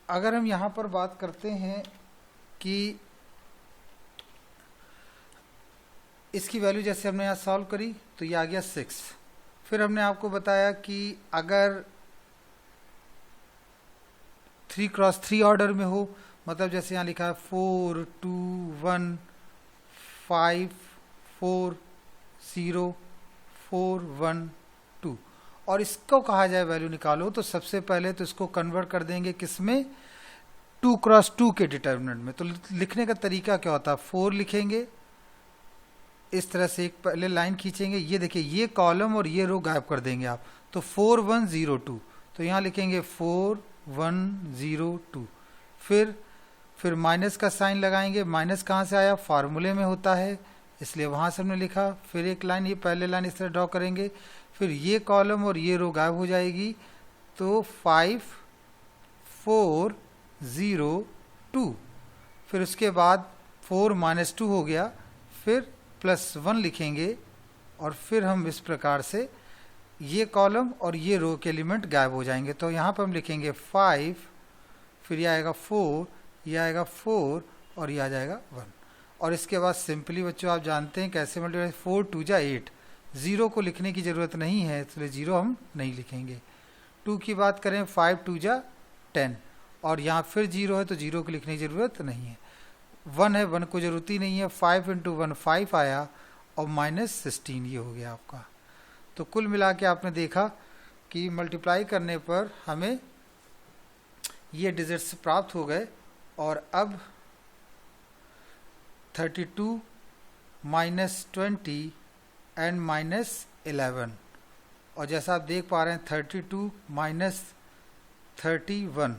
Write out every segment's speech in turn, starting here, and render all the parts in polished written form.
अगर हम यहाँ पर बात करते हैं कि इसकी वैल्यू जैसे हमने यहाँ सॉल्व करी तो ये आ गया 6। फिर हमने आपको बताया कि अगर 3x3 ऑर्डर में हो, मतलब जैसे यहाँ लिखा है 4 2 1 5 4 0 4 1 2 और इसको कहा जाए वैल्यू निकालो, तो सबसे पहले तो इसको कन्वर्ट कर देंगे किसमें, 2x2 के डिटर्मिनेंट में। तो लिखने का तरीका क्या होता है, 4 लिखेंगे, इस तरह से एक पहले लाइन खींचेंगे, ये देखिए ये कॉलम और ये रो गायब कर देंगे आप, तो 4 1 0 2, तो यहाँ लिखेंगे 4 1 0 2। फिर माइनस का साइन लगाएंगे, माइनस कहाँ से आया, फार्मूले में होता है, इसलिए वहाँ से हमने लिखा। फिर एक लाइन, ये पहले लाइन इस तरह ड्रॉ करेंगे, फिर ये कॉलम और ये रो गायब हो जाएगी, तो 5 4 0 2। फिर उसके बाद 4 -2 हो गया, फिर +1 लिखेंगे और फिर हम इस प्रकार से ये कॉलम और ये रो के एलिमेंट गायब हो जाएंगे। तो यहाँ पर हम लिखेंगे 5, फिर ये आएगा 4, ये आएगा 4 और ये आ जाएगा 1। और इसके बाद सिंपली बच्चों आप जानते हैं कैसे मल्टीप्लाई, 4 2 जा 8, 0 को लिखने की ज़रूरत नहीं है, इसलिए 0 हम नहीं लिखेंगे। 2 की बात करें, 5 2 जा 10 और यहाँ फिर 0 है तो 0 को लिखने की ज़रूरत नहीं है। 1 है, 1 को ज़रूरत ही नहीं है, 5 × 1 5 आया और -16 ये हो गया आपका। तो कुल मिला के आपने देखा कि मल्टीप्लाई करने पर हमें ये डिजिट्स प्राप्त हो गए। और अब 32 -20 एंड -11, और जैसा आप देख पा रहे हैं 32 -31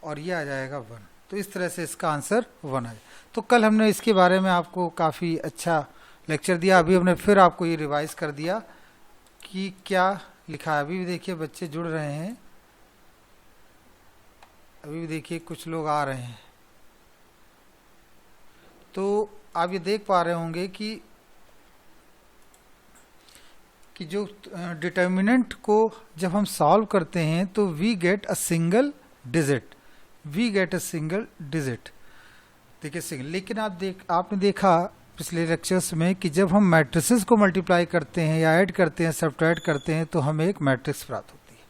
और ये आ जाएगा 1। तो इस तरह से इसका आंसर 1 है। तो कल हमने इसके बारे में आपको काफ़ी अच्छा लेक्चर दिया, अभी हमने फिर आपको ये रिवाइज कर दिया कि क्या लिखा है। अभी भी देखिए बच्चे जुड़ रहे हैं, अभी भी देखिए कुछ लोग आ रहे हैं। तो आप ये देख पा रहे होंगे कि जो डिटर्मिनेंट को जब हम सॉल्व करते हैं तो we get a single digit, देखिए सिंगल। लेकिन आपने देखा पिछले लेक्चर्स में कि जब हम मैट्रिसेस को मल्टीप्लाई करते हैं या ऐड करते हैं, सब्ट्रैक्ट करते हैं, तो हमें एक मैट्रिक्स प्राप्त होती है।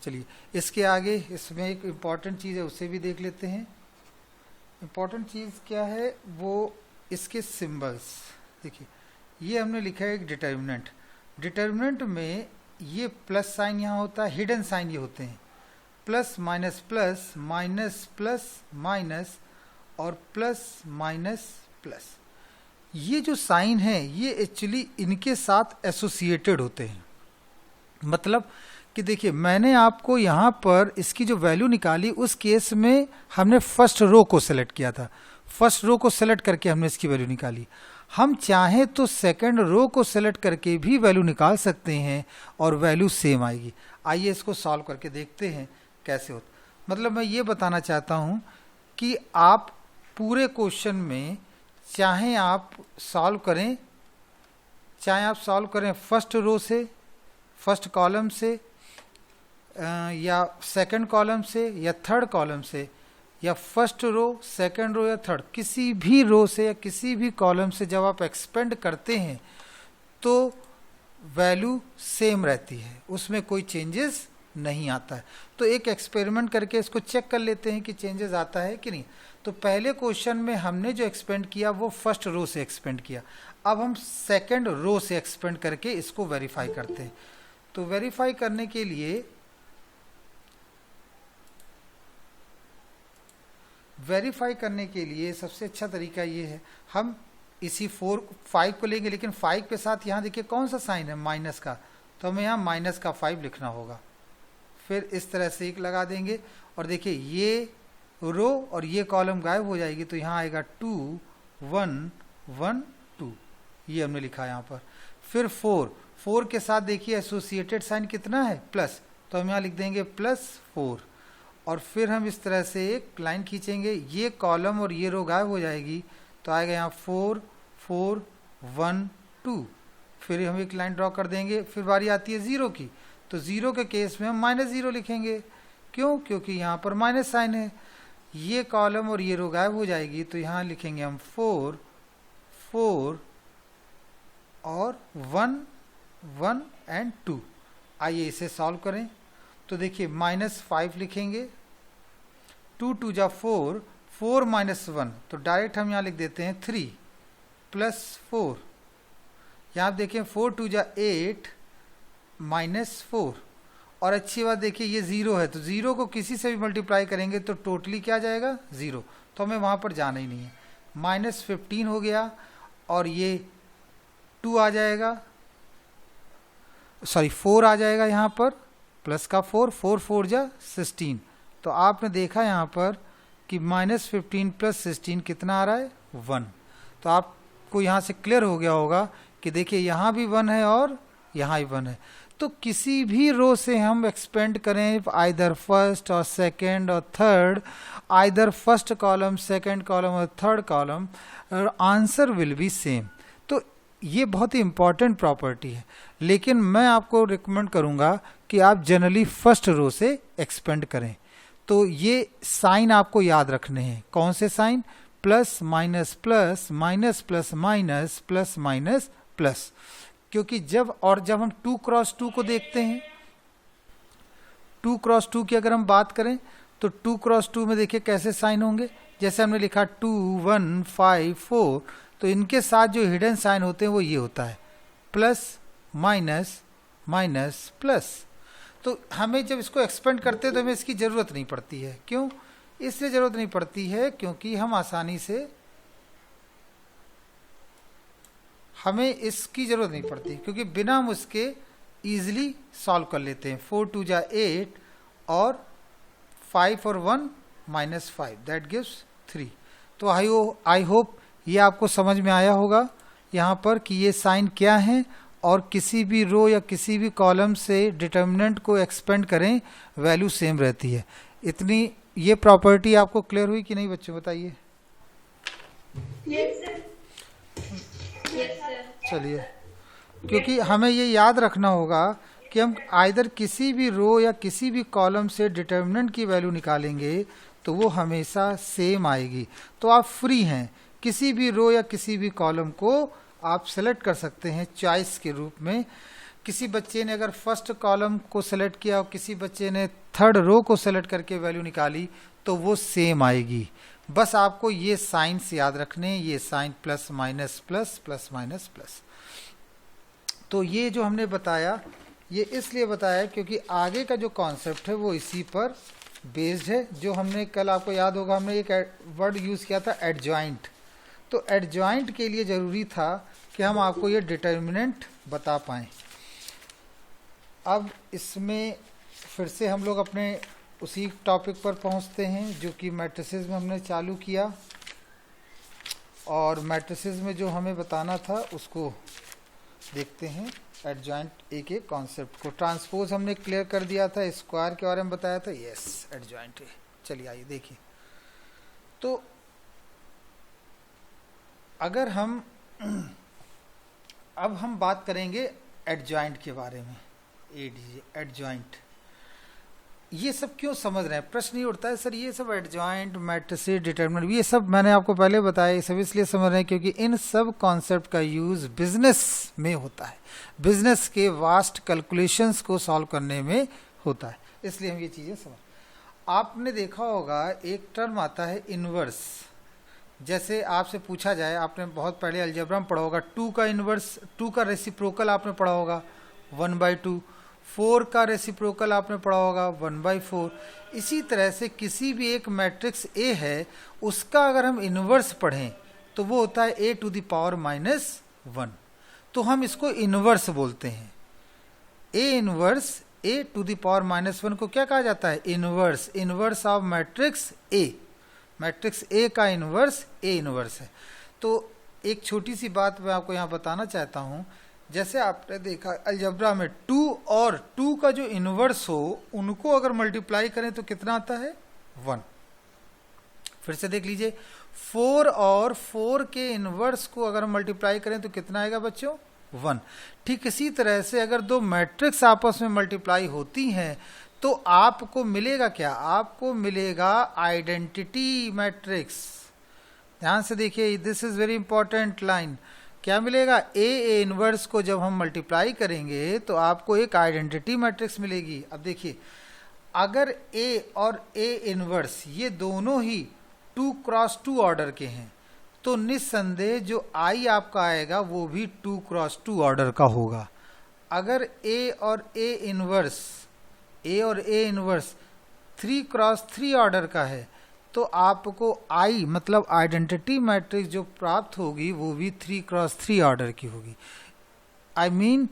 चलिए इसके आगे इसमें एक इम्पॉर्टेंट चीज़ है, उसे भी देख लेते हैं। इम्पॉर्टेंट चीज़ क्या है, वो इसके सिंबल्स। देखिए ये हमने लिखा है एक डिटर्मिनेंट, डिटर्मिनेंट में ये प्लस साइन यहाँ होता है, हिडन साइन ये होते हैं, plus minus plus, minus plus minus और प्लस माइनस प्लस। ये जो साइन है ये एक्चुअली इनके साथ एसोसिएटेड होते हैं। मतलब कि देखिए मैंने आपको यहाँ पर इसकी जो वैल्यू निकाली, उस केस में हमने फर्स्ट रो को सेलेक्ट किया था, फर्स्ट रो को सेलेक्ट करके हमने इसकी वैल्यू निकाली। हम चाहें तो सेकंड रो को सेलेक्ट करके भी वैल्यू निकाल सकते हैं और वैल्यू सेम आएगी। आइए इसको सॉल्व करके देखते हैं कैसे होता। मतलब मैं ये बताना चाहता हूँ कि आप पूरे क्वेश्चन में चाहे आप सॉल्व करें फर्स्ट रो से, फर्स्ट कॉलम से, या सेकंड कॉलम से, या थर्ड कॉलम से, या फर्स्ट रो, सेकंड रो या थर्ड, किसी भी रो से या किसी भी कॉलम से जब आप एक्सपेंड करते हैं तो वैल्यू सेम रहती है, उसमें कोई चेंजेस नहीं आता है। तो एक एक्सपेरिमेंट करके इसको चेक कर लेते हैं कि चेंजेस आता है कि नहीं। तो पहले क्वेश्चन में हमने जो एक्सपेंड किया वो फर्स्ट रो से एक्सपेंड किया, अब हम सेकंड रो से एक्सपेंड करके इसको वेरीफाई करते हैं। तो वेरीफाई करने के लिए सबसे अच्छा तरीका ये है, हम इसी 5 को लेंगे, लेकिन 5 के साथ यहाँ देखिए कौन सा साइन है, माइनस का, तो हमें यहाँ -5 लिखना होगा। फिर इस तरह से एक लगा देंगे और देखिए ये रो और ये कॉलम गायब हो जाएगी, तो यहाँ आएगा 2 1 1 2, ये हमने लिखा यहाँ पर। फिर 4 के साथ देखिए एसोसिएटेड साइन कितना है, प्लस, तो हम यहाँ लिख देंगे +4 और फिर हम इस तरह से एक लाइन खींचेंगे, ये कॉलम और ये रो गायब हो जाएगी, तो आएगा यहाँ 4 4 1 2। फिर हम एक लाइन ड्रॉ कर देंगे, फिर बारी आती है 0 की, तो 0 के केस में हम -0 लिखेंगे। क्यों? क्योंकि यहाँ पर माइनस साइन है। ये कॉलम और ये रो गायब हो जाएगी, तो यहाँ लिखेंगे हम 4 4 और 1 1 एंड 2। आइए इसे सॉल्व करें। तो देखिए -5 लिखेंगे, 2 2 जा 4, 4 -1, तो डायरेक्ट हम यहाँ लिख देते हैं 3 +4। यहाँ आप देखें 4 2 जा 8 -4, और अच्छी बात देखिए ये 0 है, तो 0 को किसी से भी मल्टीप्लाई करेंगे तो टोटली क्या जाएगा 0, तो हमें वहाँ पर जाना ही नहीं है। -15 हो गया, और ये 2 आ जाएगा, सॉरी 4 आ जाएगा यहाँ पर, प्लस का 4, 4 4 जा 16। तो आपने देखा यहाँ पर कि -15 + 16 कितना आ रहा है 1। तो आपको यहाँ से क्लियर हो गया होगा कि देखिए यहाँ भी 1 है और यहाँ भी 1 है। तो किसी भी रो से हम एक्सपेंड करें, आइदर फर्स्ट और सेकंड और third, either first column, second column और third column, answer will be same. तो ये बहुत ही इंपॉर्टेंट प्रॉपर्टी है, लेकिन मैं आपको रिकमेंड करूंगा कि आप जनरली फर्स्ट रो से एक्सपेंड करें। तो ये साइन आपको याद रखने हैं। कौन से sign? Plus minus plus, minus plus minus, plus minus plus. क्योंकि जब हम 2 क्रॉस 2 को देखते हैं, 2 क्रॉस 2 की अगर हम बात करें तो 2 क्रॉस 2 में देखिए कैसे साइन होंगे। जैसे हमने लिखा 2 1 5 4, तो इनके साथ जो हिडन साइन होते हैं वो ये होता है प्लस माइनस माइनस प्लस। तो हमें जब इसको एक्सपेंड करते हैं तो हमें इसकी ज़रूरत नहीं पड़ती है। क्यों? इसलिए ज़रूरत नहीं पड़ती है क्योंकि हम आसानी से, हमें इसकी ज़रूरत नहीं पड़ती क्योंकि बिना हम उसके ईजिली सॉल्व कर लेते हैं। 4 2 जा 8 और 5 और 1 -5, दैट गिव्स 3। तो आई होप ये आपको समझ में आया होगा यहाँ पर कि ये साइन क्या है, और किसी भी रो या किसी भी कॉलम से डिटर्मिनेंट को एक्सपेंड करें वैल्यू सेम रहती है। इतनी ये प्रॉपर्टी आपको क्लियर हुई कि नहीं बच्चों, बताइए। Yes sir. चलिए, क्योंकि हमें ये याद रखना होगा कि हम आइदर किसी भी रो या किसी भी कॉलम से डिटर्मिनेंट की वैल्यू निकालेंगे तो वो हमेशा सेम आएगी। तो आप फ्री हैं, किसी भी रो या किसी भी कॉलम को आप सेलेक्ट कर सकते हैं चॉइस के रूप में। किसी बच्चे ने अगर फर्स्ट कॉलम को सेलेक्ट किया और किसी बच्चे ने थर्ड रो को सेलेक्ट करके वैल्यू निकाली तो वो सेम आएगी। बस आपको ये साइंस याद रखने, ये sign plus minus plus, plus minus plus. तो ये जो हमने बताया ये इसलिए बताया क्योंकि आगे का जो कॉन्सेप्ट है वो इसी पर बेस्ड है। जो हमने कल, आपको याद होगा, हमने एक वर्ड यूज़ किया था एडजॉइंट। तो एडजॉइंट के लिए ज़रूरी था कि हम आपको ये डिटर्मिनेंट बता पाएँ। अब इसमें फिर से हम लोग अपने उसी टॉपिक पर पहुंचते हैं जो कि मैट्रिसेस में हमने चालू किया, और मैट्रिसेस में जो हमें बताना था उसको देखते हैं, एडजॉइंट एक एक कॉन्सेप्ट को। ट्रांसपोज हमने क्लियर कर दिया था, स्क्वायर के बारे में बताया था, यस एडजॉइंट है। चलिए आइए देखिए। तो अगर हम अब हम बात करेंगे एडजॉइंट के बारे में। एडजॉइंट ये सब क्यों समझ रहे हैं? प्रश्न ये उठता है सर ये सब एडजॉइंट, मैट्रिसेस, डिटर्मिनेंट, ये सब मैंने आपको पहले बताया, ये सब इसलिए समझ रहे हैं क्योंकि इन सब कॉन्सेप्ट का यूज़ बिजनेस में होता है, बिजनेस के वास्ट कैलकुलेशंस को सॉल्व करने में होता है, इसलिए हम ये चीज़ें समझ। आपने देखा होगा एक टर्म आता है इनवर्स। जैसे आपसे पूछा जाए, आपने बहुत पहले अलजेब्रा में पढ़ा होगा, 2 का इनवर्स, 2 का रेसिप्रोकल आपने पढ़ा होगा 1/2, 4 का रेसिप्रोकल आपने पढ़ा होगा 1/4। इसी तरह से किसी भी एक मैट्रिक्स ए है, उसका अगर हम इनवर्स पढ़ें तो वो होता है a⁻⁻1। तो हम इसको इनवर्स बोलते हैं। ए इनवर्स a⁻⁻1 को क्या कहा जाता है? Inverse, inverse of matrix A. Matrix A का इनवर्स ए इनवर्स है। तो एक छोटी सी बात मैं आपको यहाँ बताना चाहता हूँ। जैसे आपने देखा अलजेब्रा में 2 और 2 का जो इनवर्स हो उनको अगर मल्टीप्लाई करें तो कितना आता है? 1। फिर से देख लीजिए, 4 और 4 के इनवर्स को अगर मल्टीप्लाई करें तो कितना आएगा बच्चों? 1। ठीक इसी तरह से अगर दो मैट्रिक्स आपस में मल्टीप्लाई होती हैं तो आपको मिलेगा क्या? आपको मिलेगा आइडेंटिटी मैट्रिक्स। ध्यान से देखिए, this is very important line. क्या मिलेगा? ए इनवर्स को जब हम मल्टीप्लाई करेंगे तो आपको एक आइडेंटिटी मैट्रिक्स मिलेगी। अब देखिए, अगर ए और ए इनवर्स ये दोनों ही 2 क्रॉस 2 ऑर्डर के हैं तो निस्संदेह जो आई आपका आएगा वो भी 2 क्रॉस 2 ऑर्डर का होगा। अगर ए और ए इनवर्स 3 क्रॉस 3 ऑर्डर का है तो आपको आई मतलब आइडेंटिटी मैट्रिक्स जो प्राप्त होगी वो भी 3 क्रॉस 3 ऑर्डर की होगी। आई मीन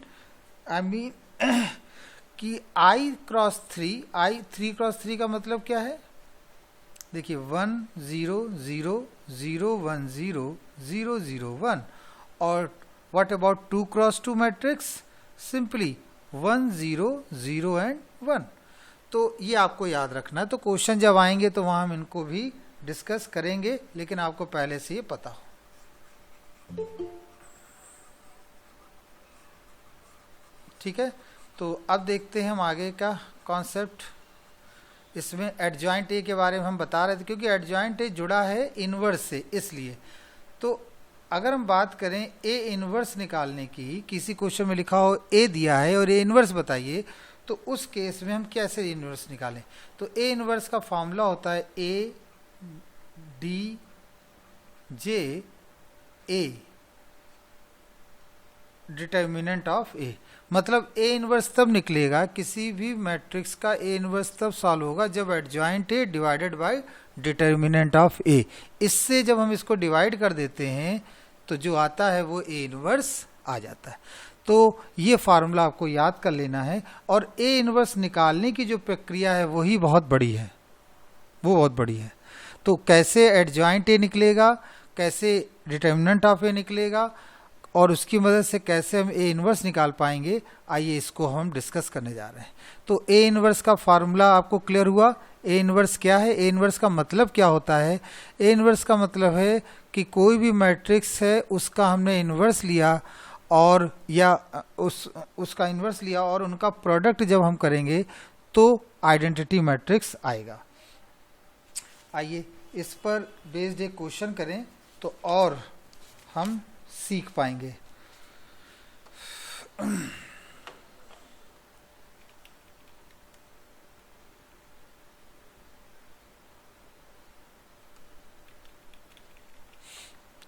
कि आई 3 क्रॉस 3 का मतलब क्या है? देखिए 1 0 0 0 1 0 0 0 1। और what about 2 cross 2 matrix? Simply 1 0 0 and 1। तो ये आपको याद रखना है। तो क्वेश्चन जब आएंगे तो वहां हम इनको भी डिस्कस करेंगे, लेकिन आपको पहले से ये पता हो। ठीक है, तो अब देखते हैं हम आगे का कॉन्सेप्ट। इसमें एडजॉइंट ए के बारे में हम बता रहे थे, क्योंकि एडजॉइंट ए जुड़ा है इनवर्स से, इसलिए। तो अगर हम बात करें ए इनवर्स निकालने की, किसी क्वेश्चन में लिखा हो ए दिया है और ए इनवर्स बताइए, तो उस केस में हम कैसे इनवर्स निकालें? तो ए इनवर्स का फॉर्मूला होता है A D J A determinant of A. मतलब ए इनवर्स तब निकलेगा, किसी भी मैट्रिक्स का ए इनवर्स तब सॉल्व होगा जब adjoint A divided by determinant of A. इससे जब हम इसको डिवाइड कर देते हैं तो जो आता है वो ए इनवर्स आ जाता है। तो ये फार्मूला आपको याद कर लेना है। और ए इनवर्स निकालने की जो प्रक्रिया है वही बहुत बड़ी है, वो बहुत बड़ी है। तो कैसे एडजॉइंट ए निकलेगा, कैसे डिटर्मिनेंट ऑफ ए निकलेगा, और उसकी मदद से कैसे हम ए इनवर्स निकाल पाएंगे, आइए इसको हम डिस्कस करने जा रहे हैं। तो ए इनवर्स का फार्मूला आपको क्लियर हुआ। ए इनवर्स क्या है? ए इनवर्स का मतलब क्या होता है? ए इनवर्स का मतलब है कि कोई भी मैट्रिक्स है उसका हमने इनवर्स लिया और या उसका इनवर्स लिया और उनका प्रोडक्ट जब हम करेंगे तो आइडेंटिटी मैट्रिक्स आएगा। आइए इस पर बेस्ड एक क्वेश्चन करें तो और हम सीख पाएंगे।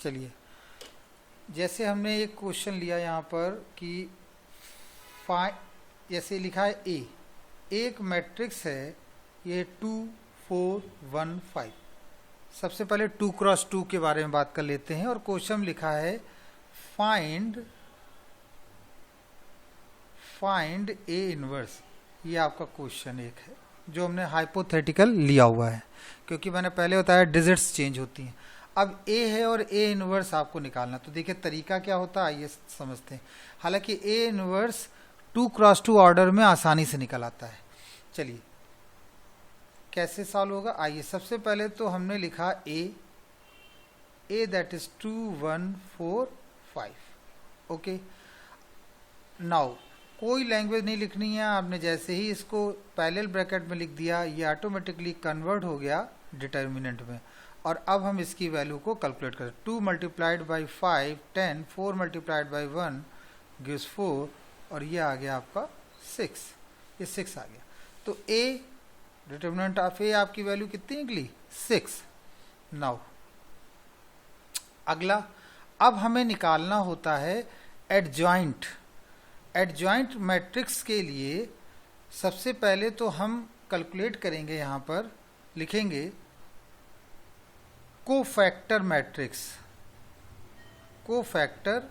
चलिए, जैसे हमने एक क्वेश्चन लिया यहाँ पर कि जैसे लिखा है ए, एक मैट्रिक्स है ये 2 4 1 5। सबसे पहले 2 क्रॉस 2 के बारे में बात कर लेते हैं। और क्वेश्चन लिखा है फाइंड ए इनवर्स। ये आपका क्वेश्चन एक है जो हमने हाइपोथेटिकल लिया हुआ है, क्योंकि मैंने पहले बताया डिजिट्स चेंज होती हैं। अब ए है और ए इनवर्स आपको निकालना। तो देखिए तरीका क्या होता है, आइए समझते हैं। हालांकि ए इनवर्स 2 क्रॉस 2 ऑर्डर में आसानी से निकल आता है। चलिए कैसे सॉल्व होगा, आइए। सबसे पहले तो हमने लिखा ए दैट इज 2 1 4 5। ओके, नाउ कोई लैंग्वेज नहीं लिखनी है आपने। जैसे ही इसको पैरेलल ब्रैकेट में लिख दिया, ये ऑटोमेटिकली कन्वर्ट हो गया डिटर्मिनेंट में। और अब हम इसकी वैल्यू को कैलकुलेट करें। 2 multiplied by 5 10, 4 multiplied by 1 gives 4, और ये आ गया आपका 6। ये 6 आ गया। तो ए डिटर्मिनेंट ऑफ ए आपकी वैल्यू कितनी निकली? 6। नाउ अगला, अब हमें निकालना होता है एडजॉइंट। एडजॉइंट मैट्रिक्स के लिए सबसे पहले तो हम कैलकुलेट करेंगे, यहाँ पर लिखेंगे कोफैक्टर मैट्रिक्स। कोफैक्टर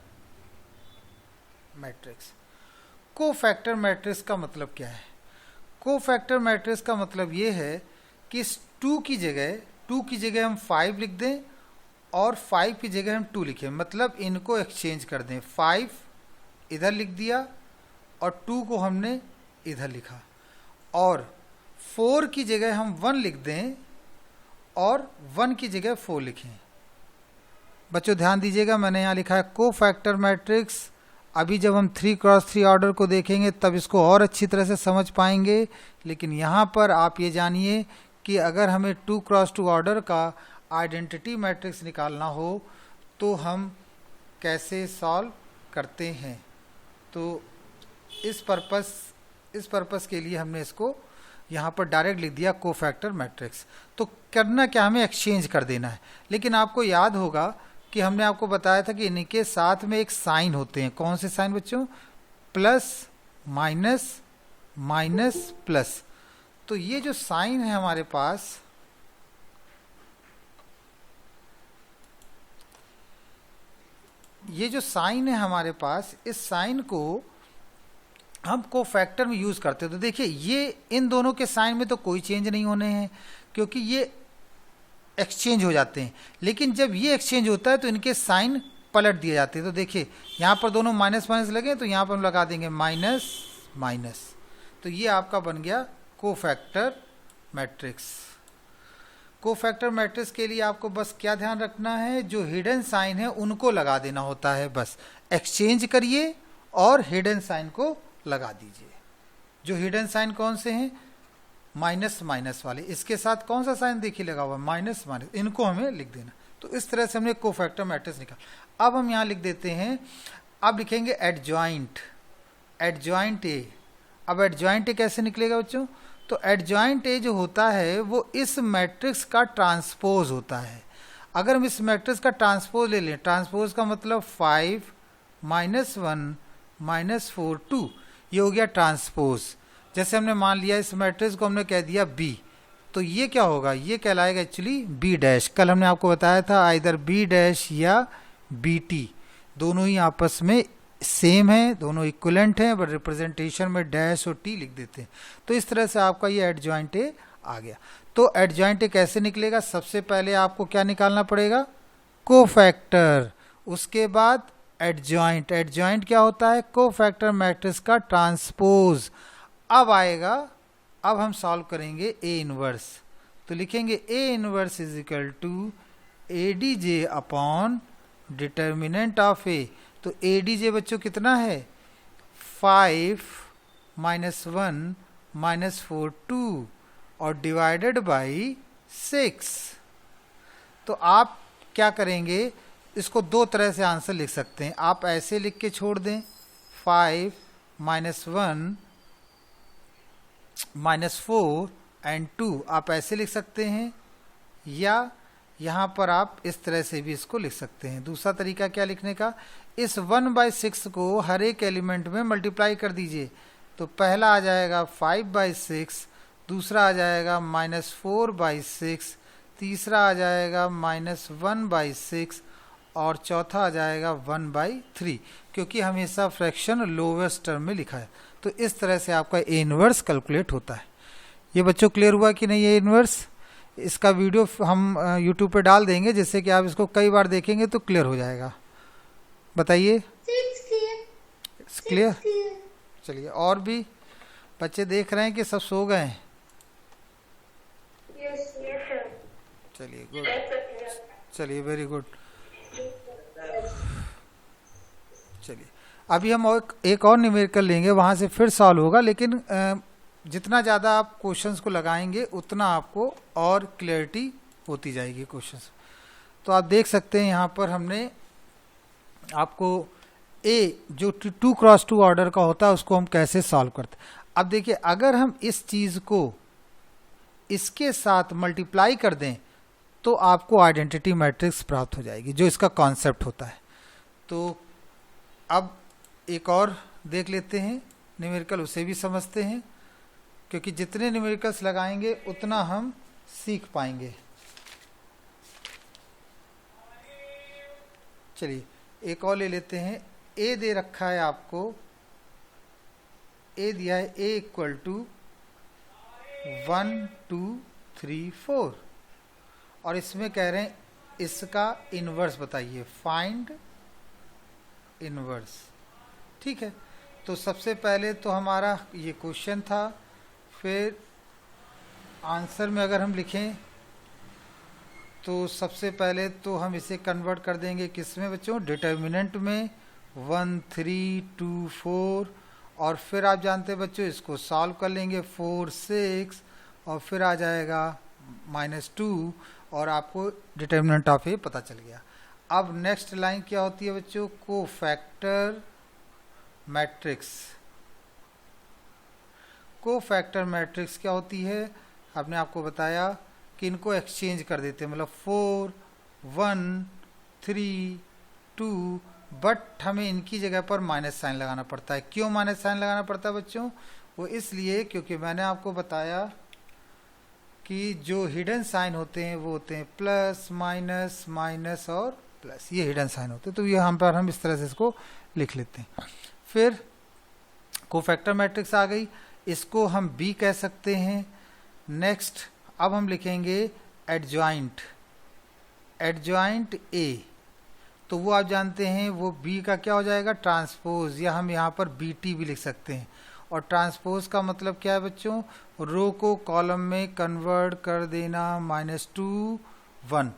मैट्रिक्स का मतलब क्या है? कोफैक्टर मैट्रिक्स का मतलब ये है कि इस 2 की जगह हम 5 लिख दें और 5 की जगह हम 2 लिखें। मतलब इनको एक्सचेंज कर दें। 5 इधर लिख दिया और 2 को हमने इधर लिखा, और 4 की जगह हम 1 लिख दें और 1 की जगह 4 लिखें। बच्चों ध्यान दीजिएगा, मैंने यहाँ लिखा है कोफैक्टर मैट्रिक्स अभी जब हम 3x3 ऑर्डर को देखेंगे तब इसको और अच्छी तरह से समझ पाएंगे, लेकिन यहाँ पर आप ये जानिए कि अगर हमें 2x2 ऑर्डर का आइडेंटिटी मैट्रिक्स निकालना हो तो हम कैसे सॉल्व करते हैं। तो इस पर्पस के लिए हमने इसको यहाँ पर डायरेक्ट लिख दिया कोफैक्टर मैट्रिक्स। तो करना क्या, हमें एक्सचेंज कर देना है। लेकिन आपको याद होगा कि हमने आपको बताया था कि इनके साथ में एक साइन होते हैं। कौन से साइन बच्चों? Plus minus minus plus. तो ये जो साइन है हमारे पास, ये जो साइन है हमारे पास, इस साइन को हम कोफैक्टर में यूज करते हैं। तो देखिए ये इन दोनों के साइन में तो कोई चेंज नहीं होने हैं क्योंकि ये एक्सचेंज हो जाते हैं। लेकिन जब ये एक्सचेंज होता है तो इनके साइन पलट दिए जाते हैं। तो देखिए यहाँ पर दोनों माइनस माइनस लगे तो यहाँ पर हम लगा देंगे माइनस माइनस। तो ये आपका बन गया कोफैक्टर मैट्रिक्स। कोफैक्टर मैट्रिक्स के लिए आपको बस क्या ध्यान रखना है, जो हिडन साइन है उनको लगा देना होता है। बस एक्सचेंज करिए और हिडन साइन को लगा दीजिए। जो हिडन साइन कौन से हैं? माइनस माइनस वाले। इसके साथ कौन सा साइन देखिए लगा हुआ? Minus minus. इनको हमें लिख देना। तो इस तरह से हमने कोफैक्टर मैट्रिक्स निकाला। अब हम यहाँ लिख देते हैं, अब लिखेंगे एडजॉइंट, एडजॉइंट ए। अब एडजॉइंट ए कैसे निकलेगा बच्चों? तो एडजॉइंट ए जो होता है वो इस मैट्रिक्स का ट्रांसपोज होता है। अगर हम इस मैट्रिक्स का ट्रांसपोज ले लें, ट्रांसपोज का मतलब 5 -1 -4 2, ये हो गया ट्रांसपोज। जैसे हमने मान लिया इस मैट्रिक्स को हमने कह दिया बी, तो ये क्या होगा? ये कहलाएगा एक्चुअली बी डैश। कल हमने आपको बताया था आइदर बी डैश या बी टी, दोनों ही आपस में सेम है, दोनों इक्विवेलेंट हैं, बट रिप्रेजेंटेशन में डैश और टी लिख देते हैं। तो इस तरह से आपका ये एडजॉइंट ए आ गया। तो एडजॉइंट ए कैसे निकलेगा? सबसे पहले आपको क्या निकालना पड़ेगा? कोफैक्टर। उसके बाद एडजॉइंट। एडजॉइंट क्या होता है? कोफैक्टर मैट्रिक्स का ट्रांसपोज। अब आएगा, अब हम सॉल्व करेंगे ए इनवर्स। तो लिखेंगे A inverse is equal to A D J upon determinant of A. तो ए डी जे बच्चों कितना है? 5 -1 -4 2 और डिवाइडेड बाई 6। तो आप क्या करेंगे, इसको दो तरह से आंसर लिख सकते हैं। आप ऐसे लिख के छोड़ दें 5 -1 -4 एंड 2, आप ऐसे लिख सकते हैं, या यहाँ पर आप इस तरह से भी इसको लिख सकते हैं। दूसरा तरीका क्या लिखने का, इस 1/6 को हर एक एलिमेंट में मल्टीप्लाई कर दीजिए। तो पहला आ जाएगा 5/6, दूसरा आ जाएगा -4/6, तीसरा आ जाएगा -1/6 और चौथा आ जाएगा 1/3, क्योंकि हमेशा फ्रैक्शन लोवेस्ट टर्म में लिखा है। तो इस तरह से आपका ए इनवर्स कैलकुलेट होता है। ये बच्चों क्लियर हुआ कि नहीं? ए इनवर्स, इसका वीडियो हम यूट्यूब पे डाल देंगे जिससे कि आप इसको कई बार देखेंगे तो क्लियर हो जाएगा। बताइए क्लियर? चलिए, और भी बच्चे देख रहे हैं कि सब सो गए हैं? चलिए गुड, चलिए वेरी गुड। चलिए अभी हम एक और न्यूमेरिकल लेंगे, वहाँ से फिर सॉल्व होगा। लेकिन जितना ज़्यादा आप क्वेश्चंस को लगाएंगे उतना आपको और क्लियरिटी होती जाएगी क्वेश्चंस। तो आप देख सकते हैं यहाँ पर हमने आपको ए जो 2x2 ऑर्डर का होता है उसको हम कैसे सॉल्व करते हैं। अब देखिए, अगर हम इस चीज़ को इसके साथ मल्टीप्लाई कर दें तो आपको आइडेंटिटी मैट्रिक्स प्राप्त हो जाएगी, जो इसका कॉन्सेप्ट होता है। तो अब एक और देख लेते हैं न्यूमेरिकल, उसे भी समझते हैं, क्योंकि जितने न्यूमेरिकल्स लगाएंगे उतना हम सीख पाएंगे। चलिए एक और ले लेते हैं। ए दे रखा है आपको, ए दिया है ए इक्वल टू 1 2 3 4 और इसमें कह रहे हैं इसका इनवर्स बताइए, फाइंड इनवर्स। ठीक है, तो सबसे पहले तो हमारा ये क्वेश्चन था, फिर आंसर में अगर हम लिखें तो सबसे पहले तो हम इसे कन्वर्ट कर देंगे किस में बच्चों? डिटर्मिनेंट में, 1 3 2 4, और फिर आप जानते हैं बच्चों इसको सॉल्व कर लेंगे 4 6, और फिर आ जाएगा -2, और आपको डिटर्मिनेंट ऑफ ए पता चल गया। अब नेक्स्ट लाइन क्या होती है बच्चों, कोफैक्टर मैट्रिक्स। कोफैक्टर मैट्रिक्स क्या होती है, आपने आपको बताया कि इनको एक्सचेंज कर देते हैं, मतलब 4 1 3 2, बट हमें इनकी जगह पर माइनस साइन लगाना पड़ता है। क्यों माइनस साइन लगाना पड़ता है बच्चों, वो इसलिए क्योंकि मैंने आपको बताया कि जो हिडन साइन होते हैं वो होते हैं प्लस माइनस माइनस और प्लस, ये हिडन साइन होते हैं। तो ये हम इस तरह से इसको लिख लेते हैं। फिर कोफैक्टर मैट्रिक्स आ गई, इसको हम बी कह सकते हैं। नेक्स्ट अब हम लिखेंगे एडजॉइंट, एडजॉइंट ए, तो वो आप जानते हैं वो बी का क्या हो जाएगा, ट्रांसपोज, या हम यहाँ पर बी टी भी लिख सकते हैं। और ट्रांसपोज का मतलब क्या है बच्चों, रो को कॉलम में कन्वर्ट कर देना, -2 1।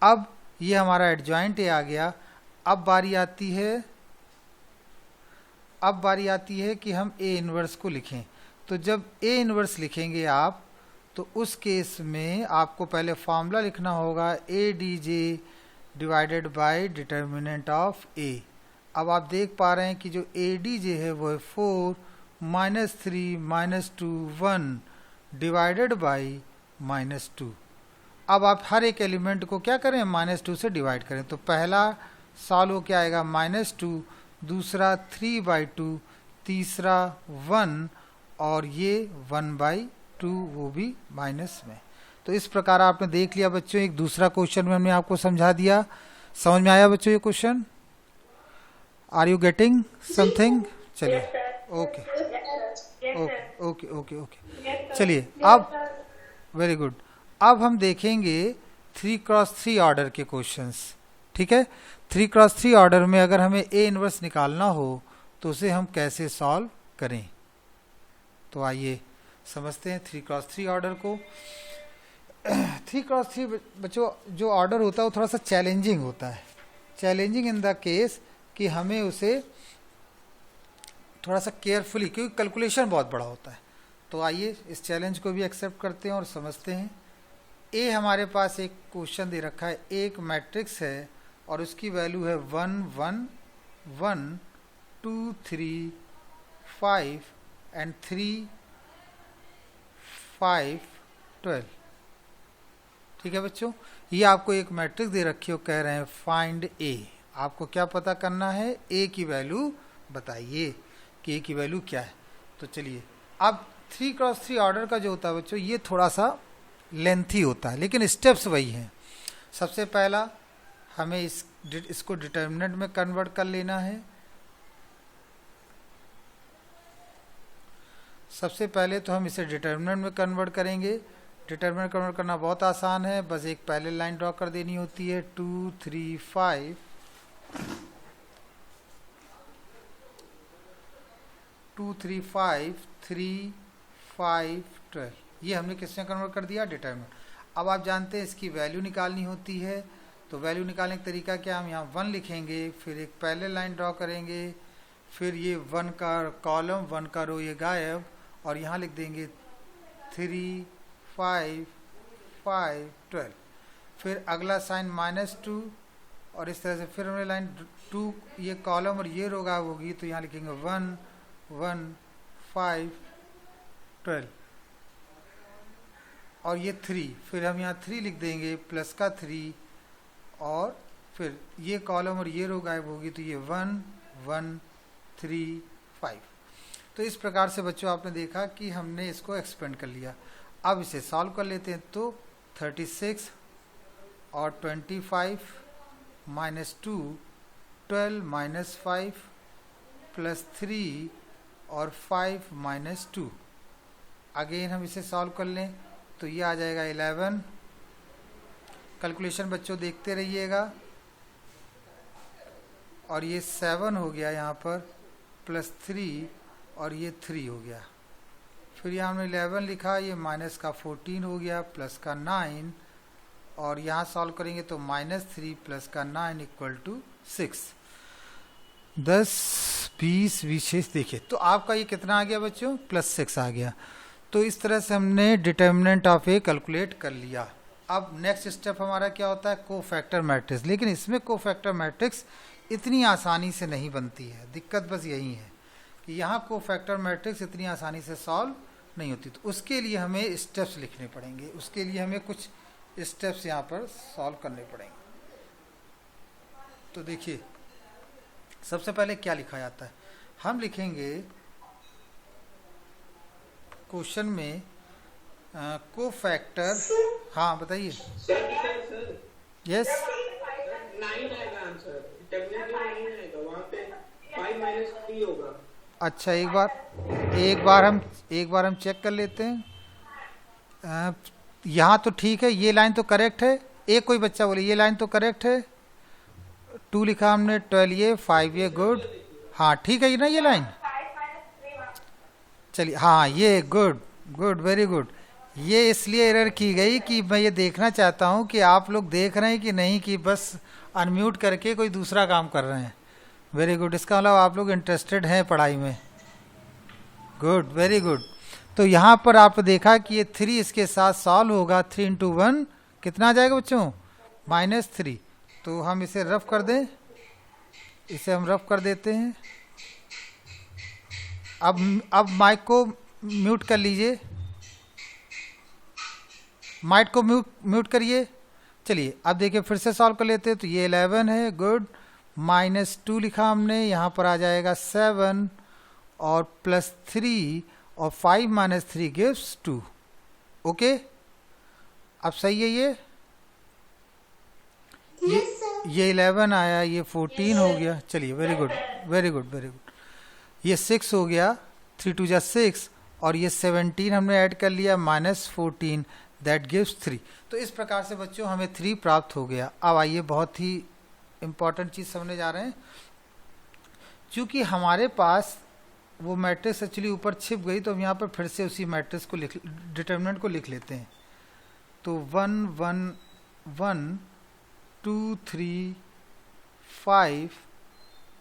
अब ये हमारा एडजॉइंट ए आ गया। अब बारी आती है कि हम ए इनवर्स को लिखें। तो जब ए इनवर्स लिखेंगे आप, तो उस केस में आपको पहले फॉर्मूला लिखना होगा A D J divided by determinant of A. अब आप देख पा रहे हैं कि जो ए डी जे है वो है 4 -3 -2 1 डिवाइडेड बाय -2। अब आप हर एक एलिमेंट को क्या करें, -2 से डिवाइड करें। तो पहला सॉल्व क्या आएगा, -2, दूसरा 3/2, तीसरा 1, और ये 1/2 वो भी माइनस में। तो इस प्रकार आपने देख लिया बच्चों, एक दूसरा क्वेश्चन में हमने आपको समझा दिया। समझ में आया बच्चों ये question? Are you getting something? चलिए, okay okay okay okay okay, चलिए अब वेरी गुड। अब हम देखेंगे 3x3 ऑर्डर के क्वेश्चंस। ठीक है, 3x3 ऑर्डर में अगर हमें ए इनवर्स निकालना हो तो उसे हम कैसे सॉल्व करें। तो आइए समझते हैं 3x3 ऑर्डर को। 3x3 बच्चों जो ऑर्डर होता है वो थोड़ा सा चैलेंजिंग होता है। चैलेंजिंग इन द केस कि हमें उसे थोड़ा सा केयरफुली, क्योंकि कैलकुलेशन बहुत बड़ा होता है। तो आइए इस चैलेंज को भी एक्सेप्ट करते हैं और समझते हैं। ए हमारे पास एक क्वेश्चन दे रखा है, एक मैट्रिक्स है और उसकी वैल्यू है 1 1 1 2 3 5 एंड 3 5 12। ठीक है बच्चों, ये आपको एक मैट्रिक्स दे रखी हो, कह रहे हैं फाइंड ए। आपको क्या पता करना है, ए की वैल्यू बताइए कि ए की वैल्यू क्या है। तो चलिए, अब 3x3 ऑर्डर का जो होता है बच्चों ये थोड़ा सा लेंथी होता है, लेकिन स्टेप्स वही हैं। सबसे पहला हमें इसको डिटर्मिनेंट में कन्वर्ट कर लेना है। सबसे पहले तो हम इसे डिटर्मिनेंट में कन्वर्ट करेंगे। डिटर्मिनेंट कन्वर्ट करना बहुत आसान है, बस एक पहले लाइन ड्रॉ कर देनी होती है 2 3 5 2 3 5 3 5 12। ये हमने किसमें कन्वर्ट कर दिया, डिटर्मिनेंट। अब आप जानते हैं इसकी वैल्यू निकालनी होती है। तो वैल्यू निकालने का तरीका क्या, हम यहाँ 1 लिखेंगे, फिर एक पहले लाइन ड्रॉ करेंगे, फिर ये 1 का कॉलम 1 का रो ये गायब, और यहाँ लिख देंगे 3 5 5 12। फिर अगला साइन -2, और इस तरह से फिर हमने लाइन 2, ये कॉलम और ये रो गायब होगी, तो यहाँ लिखेंगे 1 1 5 12, और ये 3, फिर हम यहाँ 3 लिख देंगे प्लस का 3, और फिर ये कॉलम और ये रो गायब होगी, तो ये 1 1 3 5। तो इस प्रकार से बच्चों आपने देखा कि हमने इसको एक्सपेंड कर लिया। अब इसे सॉल्व कर लेते हैं। तो 36 और 25 -2 12 -5 प्लस 3 और 5 -2। अगेन हम इसे सॉल्व कर लें तो ये आ जाएगा 11। कैलकुलेशन बच्चों देखते रहिएगा, और ये 7 हो गया यहाँ पर, प्लस 3 और ये 3 हो गया। फिर यहाँ हमने 11 लिखा, ये माइनस का 14 हो गया, प्लस का 9, और यहाँ सॉल्व करेंगे तो -3 प्लस का 9 = 6। 10 20 विशेष देखिए, तो आपका ये कितना आ गया बच्चों, +6 आ गया। तो इस तरह से हमने डिटर्मिनेंट ऑफ ए कैलकुलेट कर लिया। अब नेक्स्ट स्टेप हमारा क्या होता है, कोफैक्टर मैट्रिक्स। लेकिन इसमें कोफैक्टर मैट्रिक्स इतनी आसानी से नहीं बनती है, दिक्कत बस यही है कि यहाँ कोफैक्टर मैट्रिक्स इतनी आसानी से सॉल्व नहीं होती। तो उसके लिए हमें स्टेप्स लिखने पड़ेंगे, उसके लिए हमें कुछ स्टेप्स यहाँ पर सॉल्व करने पड़ेंगे। तो देखिए सबसे पहले क्या लिखा जाता है, हम लिखेंगे क्वेश्चन में कोफैक्टर। हाँ बताइए। यस, 9 आएगा आंसर, टेक्निकली 9 आएगा, वहाँ पे 5 माइनस 3 होगा। अच्छा एक बार हम चेक कर लेते हैं। यहाँ तो ठीक है, ये लाइन तो करेक्ट है। एक कोई बच्चा बोले ये लाइन तो करेक्ट है। 2 लिखा हमने, 12 ये, 5 ये, गुड। हाँ ठीक है ये ना, ये लाइन चलिए, हाँ ये गुड गुड वेरी गुड। ये इसलिए एरर की गई कि मैं ये देखना चाहता हूँ कि आप लोग देख रहे हैं कि नहीं, कि बस अनम्यूट करके कोई दूसरा काम कर रहे हैं। वेरी गुड, इसका मतलब आप लोग इंटरेस्टेड हैं पढ़ाई में। Good very good. तो यहाँ पर आप देखा कि ये 3 इसके साथ सॉल्व होगा। 3 × 1 कितना आ जाएगा बच्चों, -3। तो हम इसे रफ कर दें, इसे हम रफ कर देते हैं। अब माइक को म्यूट कर लीजिए, माइक को म्यूट करिए। चलिए अब देखिए फिर से सॉल्व कर लेते हैं। तो ये 11 है, गुड। -2 लिखा हमने, यहाँ पर आ जाएगा 7 और +3 और 5 - 3 गिव्स 2। ओके, अब सही है ये 11 आया, ये 14 हो गया। चलिए very good very good very good. ये 6 हो गया, 3 × 2 = 6, और ये 17 हमने ऐड कर लिया, -14 दैट गिव्स 3। तो इस प्रकार से बच्चों हमें 3 प्राप्त हो गया। अब आइए बहुत ही इंपॉर्टेंट चीज़ समझने जा रहे हैं। चूँकि हमारे पास वो मैट्रिक्स एक्चुअली ऊपर छिप गई, तो हम यहाँ पर फिर से उसी मैट्रिक्स को डिटर्मिनेंट को लिख लेते हैं। तो 1 1 1 2 3 5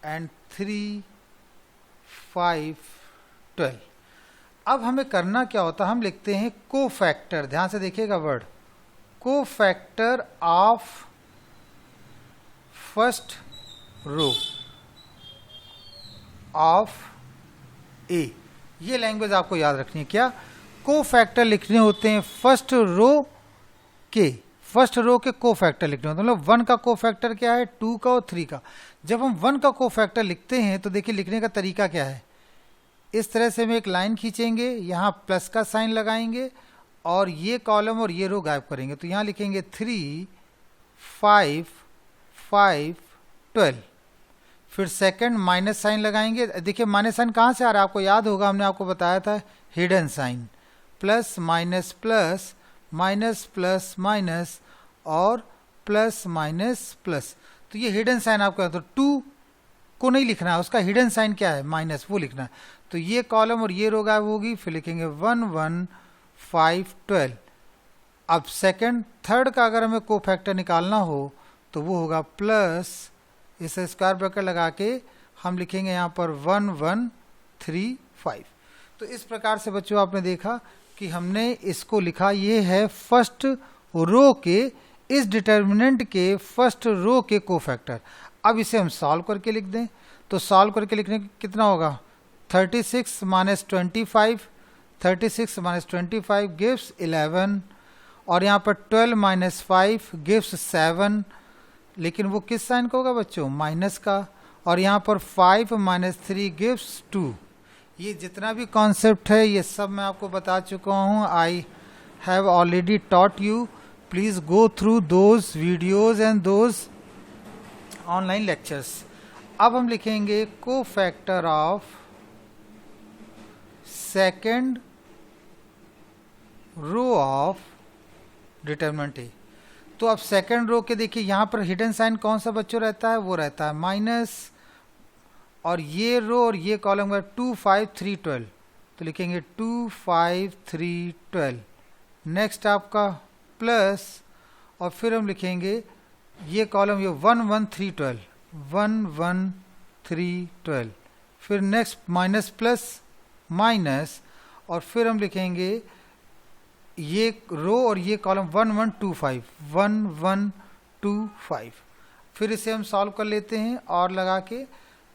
एंड 3 5 12। अब हमें करना क्या होता है, हम लिखते हैं कोफैक्टर। ध्यान से देखिएगा word, cofactor of first row of A. ये लैंग्वेज आपको याद रखनी है। क्या, कोफैक्टर लिखने होते हैं फर्स्ट रो के कोफैक्टर लिखने होते हैं। मतलब 1 का कोफैक्टर क्या है, 2 का और 3 का। जब हम 1 का कोफैक्टर लिखते हैं तो देखिए लिखने का तरीका क्या है। इस तरह से हम एक लाइन खींचेंगे, यहाँ प्लस का साइन लगाएंगे और ये कॉलम और ये रो गायब करेंगे। तो यहाँ लिखेंगे 3 5 5 12। फिर सेकंड माइनस साइन लगाएंगे। देखिए माइनस साइन कहाँ से आ रहा है, आपको याद होगा, हमने आपको बताया था hidden sign. Plus minus plus, minus plus minus और प्लस माइनस प्लस। तो ये हिडन साइन आपका, तो 2 को नहीं लिखना है, उसका हिडन साइन क्या है, माइनस, वो लिखना है। तो ये कॉलम और ये रो गायब होगी। फिर लिखेंगे 1 1 5 12। अब सेकंड थर्ड का अगर हमें कोफैक्टर निकालना हो तो वो होगा प्लस, इसे स्क्वायर ब्रैकेट लगा के हम लिखेंगे यहाँ पर 1 1 3 5। तो इस प्रकार से बच्चों आपने देखा कि हमने इसको लिखा, ये है फर्स्ट रो के, इस डिटर्मिनेंट के फर्स्ट रो के कोफैक्टर। अब इसे हम सॉल्व करके लिख दें। तो सॉल्व करके लिखने कितना होगा, 36 - 25, 36 - 25 गिव्स 11, और यहाँ पर 12 - 5 गिव्स 7। लेकिन वो किस साइन का होगा बच्चों, माइनस का। और यहाँ पर 5 - 3 गिव्स 2। ये जितना भी कॉन्सेप्ट है ये सब मैं आपको बता चुका हूँ। I have already taught you. Please go through those videos and those online lectures. अब हम लिखेंगे cofactor of second row of determinant A. तो अब सेकेंड रो के देखिए यहाँ पर हिडन साइन कौन सा बच्चों रहता है, वो रहता है माइनस, और ये रो और ये कॉलम का 2 5 3 12। तो लिखेंगे 2 5 3 12। नेक्स्ट आपका प्लस, और फिर हम लिखेंगे ये कॉलम, ये 1 1 3 12, 1 1 3 12, फिर नेक्स्ट माइनस प्लस माइनस, और फिर हम लिखेंगे ये रो और ये कॉलम 1 1 2 5 1 1 2 5। फिर इसे हम सॉल्व कर लेते हैं और लगा के,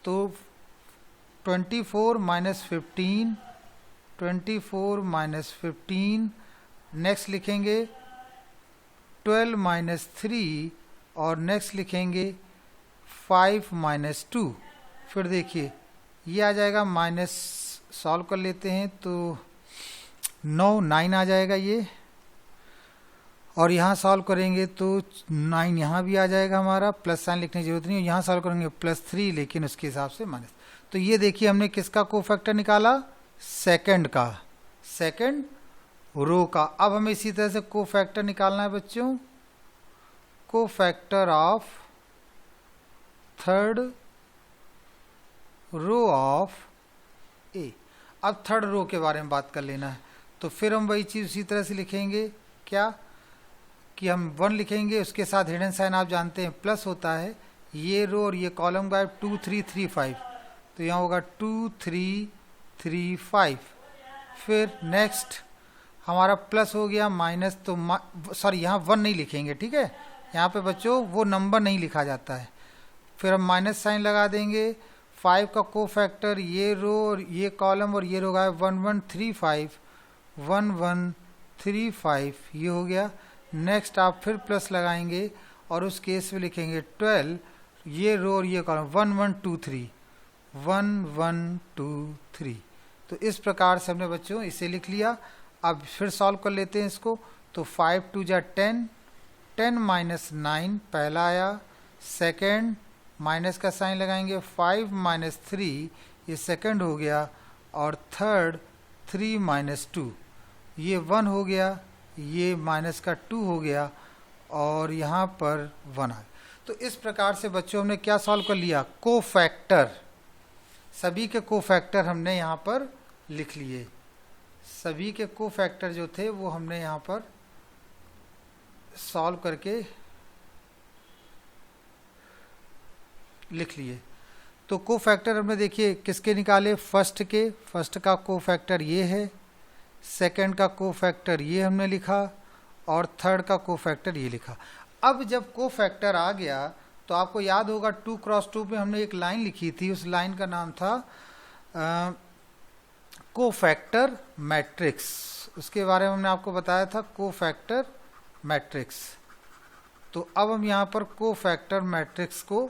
तो 24 माइनस 15, 24 माइनस 15, नेक्स्ट लिखेंगे 12 माइनस 3, और नेक्स्ट लिखेंगे 5 माइनस 2। फिर देखिए ये आ जाएगा माइनस, सॉल्व कर लेते हैं तो 9 आ जाएगा ये, और यहाँ सॉल्व करेंगे तो 9 यहाँ भी आ जाएगा हमारा, प्लस साइन लिखने की जरूरत नहीं है, यहाँ सॉल्व करेंगे +3, लेकिन उसके हिसाब से माइनस। तो ये देखिए हमने किसका कोफैक्टर निकाला, सेकंड का, सेकंड रो का। अब हमें इसी तरह से कोफैक्टर निकालना है बच्चों, cofactor of third row of A. अब थर्ड रो के बारे में बात कर लेना है, तो फिर हम वही चीज़ उसी तरह से लिखेंगे, क्या कि हम 1 लिखेंगे, उसके साथ हिडन साइन आप जानते हैं प्लस होता है, ये रो और ये कॉलम का 2 3 3 5, तो यहाँ होगा 2 3 3 5। फिर नेक्स्ट हमारा प्लस हो गया, माइनस, तो सॉरी यहाँ 1 नहीं लिखेंगे, ठीक है, यहाँ पे बच्चों वो नंबर नहीं लिखा जाता है। फिर हम माइनस साइन लगा देंगे, 5 का कोफैक्टर ये रो और ये कॉलम और ये रो का 1 1 3 5 1 1 3 5, ये हो गया। नेक्स्ट आप फिर प्लस लगाएंगे और उस केस में लिखेंगे 12, ये रो और ये कॉलम 1 1 2 3 1 1 2 3। तो इस प्रकार से हमने बच्चों इसे लिख लिया। अब फिर सॉल्व कर लेते हैं इसको, तो 5 2 जा 10, 10 माइनस 9 पहला आया, सेकेंड माइनस का साइन लगाएंगे, 5 माइनस 3 ये सेकेंड हो गया, और थर्ड 3 माइनस 2 ये 1 हो गया, ये माइनस का 2 हो गया, और यहाँ पर 1 आ गया। तो इस प्रकार से बच्चों हमने क्या सॉल्व कर लिया, कोफैक्टर, सभी के कोफैक्टर हमने यहाँ पर लिख लिए, सभी के कोफैक्टर जो थे वो हमने यहाँ पर सॉल्व करके लिख लिए। तो कोफैक्टर हमने देखिए किसके निकाले, फर्स्ट के, फर्स्ट का कोफैक्टर ये है, सेकंड का कोफैक्टर ये हमने लिखा, और थर्ड का कोफैक्टर ये लिखा। अब जब कोफैक्टर आ गया तो आपको याद होगा 2 क्रॉस 2 में हमने एक लाइन लिखी थी, उस लाइन का नाम था कोफैक्टर मैट्रिक्स, उसके बारे में हमने आपको बताया था, कोफैक्टर मैट्रिक्स। तो अब हम यहाँ पर कोफैक्टर मैट्रिक्स को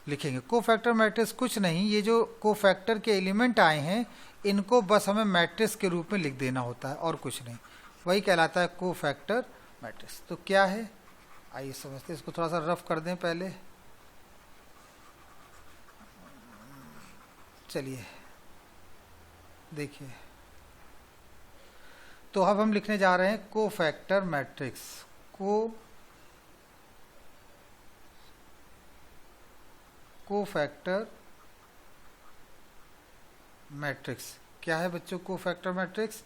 लिखेंगे। कोफैक्टर मैट्रिक्स कुछ नहीं, ये जो कोफैक्टर के एलिमेंट आए हैं इनको बस हमें मैट्रिक्स के रूप में लिख देना होता है और कुछ नहीं, वही कहलाता है कोफैक्टर मैट्रिक्स। तो क्या है आइए समझते हैं, इसको थोड़ा सा रफ कर दें पहले, चलिए देखिए। तो अब हम लिखने जा रहे हैं कोफैक्टर मैट्रिक्स, कोफैक्टर मैट्रिक्स क्या है बच्चों, कोफैक्टर मैट्रिक्स।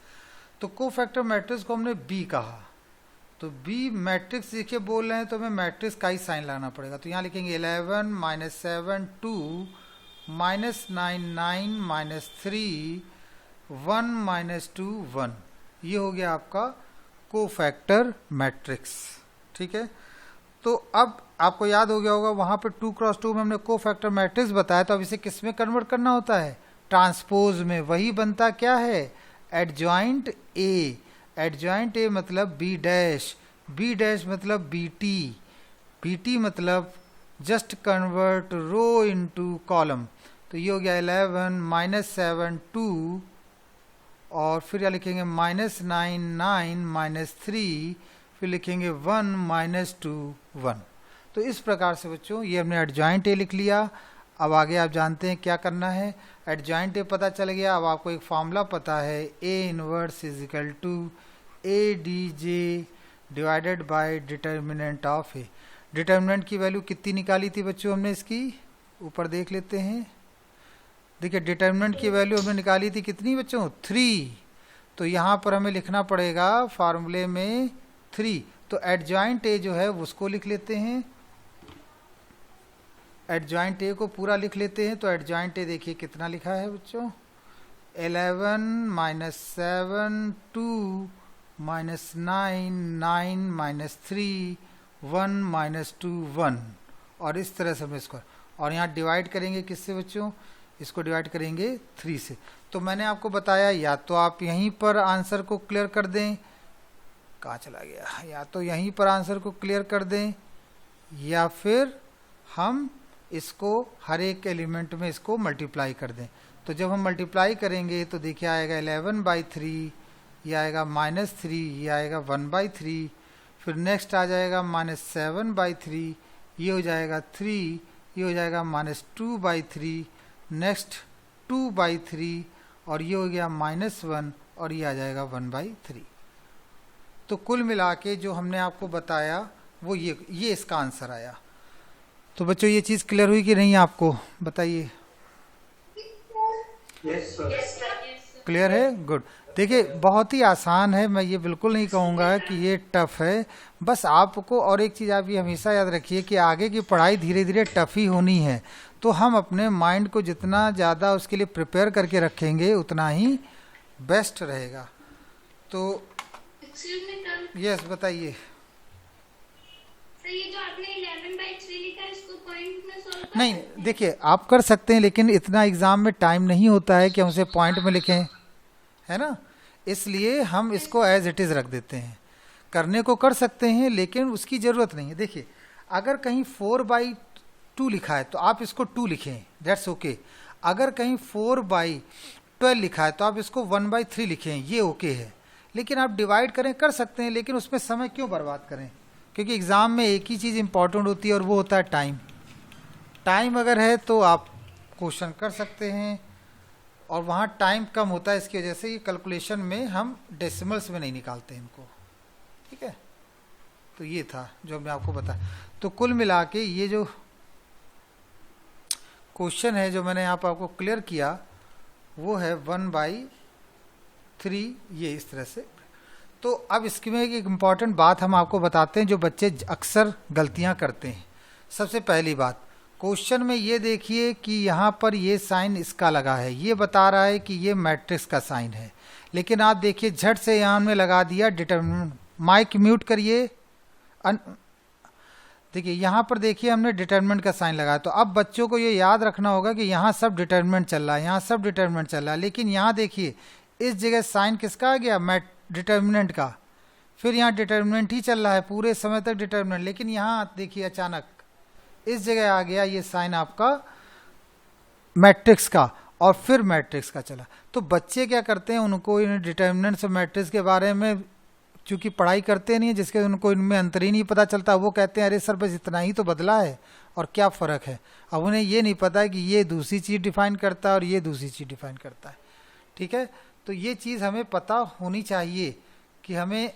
तो कोफैक्टर मैट्रिक्स को हमने बी कहा, तो बी मैट्रिक्स देखिए बोल रहे हैं तो हमें मैट्रिक्स का ही साइन लगाना पड़ेगा। तो यहाँ लिखेंगे 11 माइनस 7 2 माइनस 9 9 माइनस 3 1 माइनस 2 1, ये हो गया आपका कोफैक्टर मैट्रिक्स, ठीक है। तो अब आपको याद हो गया होगा वहाँ पे 2 क्रॉस 2 में हमने कोफैक्टर मैट्रिक्स बताया, तो अब इसे किस में कन्वर्ट करना होता है, ट्रांसपोज में। वही बनता क्या है, एडजॉइंट ए, एडजॉइंट ए मतलब बी डैश, बी डैश मतलब बी टी, बी टी मतलब जस्ट कन्वर्ट रो इनटू कॉलम। तो ये हो गया 11 माइनस 7 2, और फिर क्या लिखेंगे माइनस 9 9 माइनस 3, फिर लिखेंगे 1 माइनस 2 1। तो इस प्रकार से बच्चों ये हमने एडजॉइंट ए लिख लिया। अब आगे आप जानते हैं क्या करना है, एडजॉइंट ए पता चल गया, अब आपको एक फॉर्मूला पता है, A inverse is equal to A D J divided by determinant of A. Determinant की वैल्यू कितनी निकाली थी बच्चों हमने, इसकी ऊपर देख लेते हैं। देखिए डिटर्मिनेंट की वैल्यू हमने निकाली थी कितनी बच्चों, 3। तो यहाँ पर हमें लिखना पड़ेगा फार्मूले में 3। तो एडजॉइंट ए जो है उसको लिख लेते हैं, एडजॉइंट ए को पूरा लिख लेते हैं। तो एडजॉइंट ए देखिए कितना लिखा है बच्चों, 11 माइनस 7 2 माइनस 9 9 माइनस 3 1 माइनस 2 1, और इस तरह से हम इसको, और यहाँ डिवाइड करेंगे किससे बच्चों, इसको डिवाइड करेंगे 3 से। तो मैंने आपको बताया या तो आप यहीं पर आंसर को क्लियर कर दें, कहाँ चला गया, या तो यहीं पर आंसर को क्लियर कर दें, या फिर हम इसको हर एक एलिमेंट में इसको मल्टीप्लाई कर दें। तो जब हम मल्टीप्लाई करेंगे तो देखिए आएगा 11/3, ये आएगा -3, ये आएगा 1/3, फिर नेक्स्ट आ जाएगा -7/3, ये हो जाएगा 3, ये हो जाएगा -2/3, नेक्स्ट 2/3, और ये हो गया -1, और ये आ जाएगा 1/3। तो कुल मिला के जो हमने आपको बताया वो ये इसका आंसर आया। तो बच्चों ये चीज़ क्लियर हुई कि नहीं आपको, बताइए। Yes sir. क्लियर है, गुड। देखिए बहुत ही आसान है, मैं ये बिल्कुल नहीं कहूँगा कि ये टफ है। बस आपको और एक चीज़ आप ये हमेशा याद रखिए कि आगे की पढ़ाई धीरे धीरे टफ ही होनी है। तो हम अपने माइंड को जितना ज़्यादा उसके लिए प्रिपेयर करके रखेंगे उतना ही बेस्ट रहेगा। तो यस बताइए। ये जो आपने 11/3 लिखा है इसको पॉइंट में सॉल्व कर नहीं देखिए आप कर सकते हैं, लेकिन इतना एग्जाम में टाइम नहीं होता है कि हम उसे पॉइंट में लिखें, है ना, इसलिए हम इसको एज इट इज़ रख देते हैं। करने को कर सकते हैं लेकिन उसकी ज़रूरत नहीं है। देखिए अगर कहीं 4/2 लिखा है तो आप इसको 2 लिखें, दैट्स ओके। अगर कहीं 4/12 लिखा है तो आप इसको 1/3 लिखें, ये ओके है। लेकिन आप डिवाइड करें कर सकते हैं, लेकिन उसमें समय क्यों बर्बाद करें, क्योंकि एग्ज़ाम में एक ही चीज़ इंपॉर्टेंट होती है और वो होता है टाइम। टाइम अगर है तो आप क्वेश्चन कर सकते हैं, और वहाँ टाइम कम होता है, इसकी वजह से ये कैलकुलेशन में हम डेसिमल्स में नहीं निकालते इनको, ठीक है। तो ये था जो मैं आपको बताया। तो कुल मिला के ये जो क्वेश्चन है जो मैंने यहाँ पर आपको क्लियर किया वो है 1/3, ये इस तरह से। तो अब इसमें एक इम्पॉर्टेंट बात हम आपको बताते हैं जो बच्चे अक्सर गलतियां करते हैं। सबसे पहली बात, क्वेश्चन में ये देखिए कि यहाँ पर ये साइन इसका लगा है, ये बता रहा है कि ये मैट्रिक्स का साइन है, लेकिन आप देखिए झट से यहाँ में लगा दिया डिटरमिनेंट। माइक म्यूट करिए। देखिए यहाँ पर देखिए हमने डिटरमिनेंट का साइन लगाया। तो अब बच्चों को ये याद रखना होगा कि यहाँ सब डिटरमिनेंट चल रहा है, यहाँ सब डिटरमिनेंट चल रहा है, लेकिन यहाँ देखिए इस जगह साइन किसका आ गया, डिटर्मिनेंट का। फिर यहाँ डिटर्मिनेंट ही चल रहा है पूरे समय तक डिटर्मिनेंट, लेकिन यहाँ देखिए अचानक इस जगह आ गया ये साइन आपका मैट्रिक्स का, और फिर मैट्रिक्स का चला। तो बच्चे क्या करते हैं, उनको इन डिटर्मिनेंट्स और मैट्रिक्स के बारे में चूंकि पढ़ाई करते नहीं है, जिसके उनको इनमें अंतर ही नहीं पता चलता, वो कहते हैं अरे सर बस इतना ही तो बदला है और क्या फ़र्क है। अब उन्हें ये नहीं पता है कि ये दूसरी चीज़ डिफाइन करता है और ये दूसरी चीज़ डिफाइन करता है, ठीक है। तो ये चीज़ हमें पता होनी चाहिए कि हमें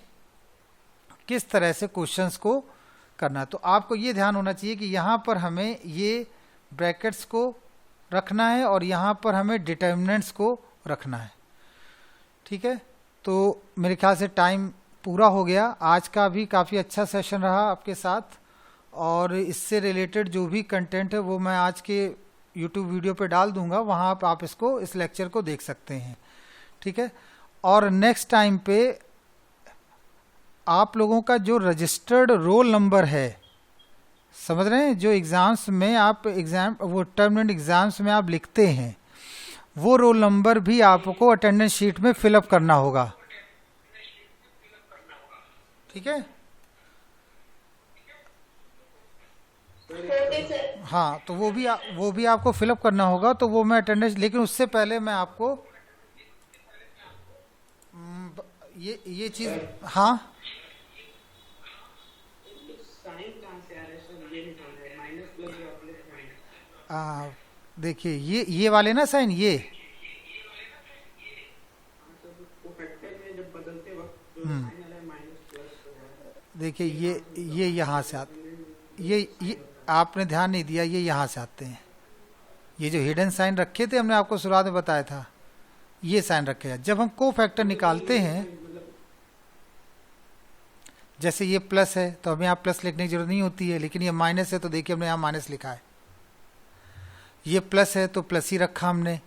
किस तरह से क्वेश्चंस को करना। तो आपको ये ध्यान होना चाहिए कि यहाँ पर हमें ये ब्रैकेट्स को रखना है और यहाँ पर हमें डिटर्मिनेंट्स को रखना है, ठीक है। तो मेरे ख्याल से टाइम पूरा हो गया। आज का भी काफ़ी अच्छा सेशन रहा आपके साथ, और इससे रिलेटेड जो भी कंटेंट है वो मैं आज के यूट्यूब वीडियो पे डाल दूंगा, वहाँ पर आप इसको इस लेक्चर को देख सकते हैं, ठीक है। और नेक्स्ट टाइम पे आप लोगों का जो रजिस्टर्ड रोल नंबर है, समझ रहे हैं, जो एग्ज़ाम्स में आप वो टर्मिनेंट एग्ज़ाम्स में आप लिखते हैं, वो रोल नंबर भी आपको अटेंडेंस शीट में फिलअप करना होगा, ठीक है। हाँ तो वो भी आपको फिलअप करना होगा। तो वो मैं अटेंडेंस, लेकिन उससे पहले मैं आपको ये चीज, हाँ साइन कहाँ से आ रहा है सर, ये निकालना है माइनस प्लस जो आपने साइन। देखिए ये वाले ना साइन, ये वो फैक्टर में जब बदलते वक्त जो साइन आ रहा है माइनस प्लस, देखिए ये यहाँ से आते, ये आपने ध्यान नहीं दिया, ये यहाँ से आते हैं। ये जो हिडन साइन रखे थे हमने आपको शुरुआत में बताया था, ये साइन रखे हैं। जब हम को फैक्टर निकालते हैं, जैसे ये प्लस है तो हमें यहाँ प्लस लिखने की जरूरत नहीं होती है, लेकिन ये माइनस है तो देखिए हमने यहाँ माइनस लिखा है, ये प्लस है तो प्लस ही रखा हमने,